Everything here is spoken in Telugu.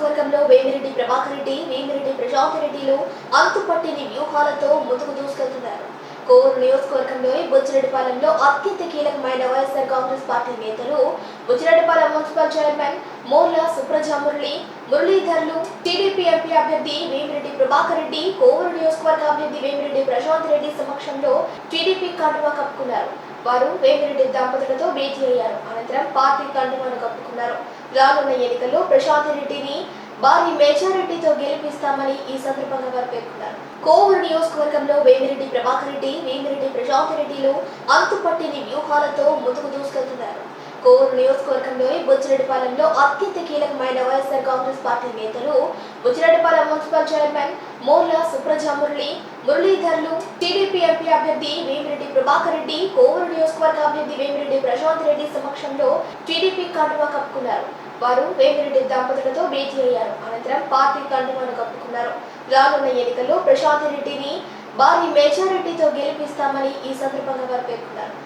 నియోజకవర్గంలో వేమిరెడ్డి ప్రభాకర్ రెడ్డి, వేమిరెడ్డి ప్రశాంత్ రెడ్డిలు అంతుపట్టిని వ్యూహాలతో ముందుకు దూసుకెళ్తున్నారు. కోవూరు నియోజకవర్గంలోని బుచ్చిరెడ్డిపాలెంలో అత్యంత కీలకమైన వైఎస్ఆర్ కాంగ్రెస్ పార్టీ నేతలు బుచ్చిరెడ్డిపాలెం మున్సిపల్ చైర్మన్ మోర్ల సుప్రజా మురళీధర్లు, టీడీపీ ఎంపీ అభ్యర్థి వేమిరెడ్డి ప్రభాకర్ రెడ్డి, కోవూరు నియోజకవర్గ అభ్యర్థి వేమిరెడ్డి ప్రశాంత్ రెడ్డి సమక్షంలో టీడీపీ కండువా కప్పుకున్నారు. వారు వేమిరెడ్డి దంపతులతో భేటీ అయ్యారు. అనంతరం పార్టీ కండువాను కప్పుకున్నారు. రానున్న ఎన్నికల్లో ప్రశాంత్ రెడ్డిని భారీ మెజారిటీతో గెలిపిస్తామని ఈ సందర్భంగా వారు పేర్కొన్నారు. కోవూరు నియోజకవర్గంలో వేమిరెడ్డి ప్రభాకర్ రెడ్డి, వేమిరెడ్డి ప్రశాంత్ రెడ్డిలు అంతుపట్టిని వ్యూహాలతో ముందుకు దూసుకెళ్తున్నారు. కోవూరు నియోజకవర్గంలోని బుచ్చిరెడ్డిపాలెంలో అత్యంత కీలకమైన వైఎస్ఆర్ కాంగ్రెస్ పార్టీ నేతలు బుచ్చిరెడ్డిపాలెం మున్సిపల్ చైర్మన్ మోర్ల సుప్రజా మురళీధర్లు, టీడీపీ ఎంపీ అభ్యర్థి వేమిరెడ్డి ప్రభాకర్ రెడ్డి, కోవూరు నియోజకవర్గ అభ్యర్థి వేమిరెడ్డి ప్రశాంత్ రెడ్డి సమక్షంలో టీడీపీ కండువా కప్పుకున్నారు. వారు వేమిరెడ్డి దంపతులతో భేటీ అయ్యారు. అనంతరం పార్టీ కండువాను కప్పుకున్నారు. రానున్న ఎన్నికల్లో ప్రశాంత్ రెడ్డిని భారీ మెజారిటీతో గెలిపిస్తామని ఈ సందర్భంగా వారు పేర్కొన్నారు.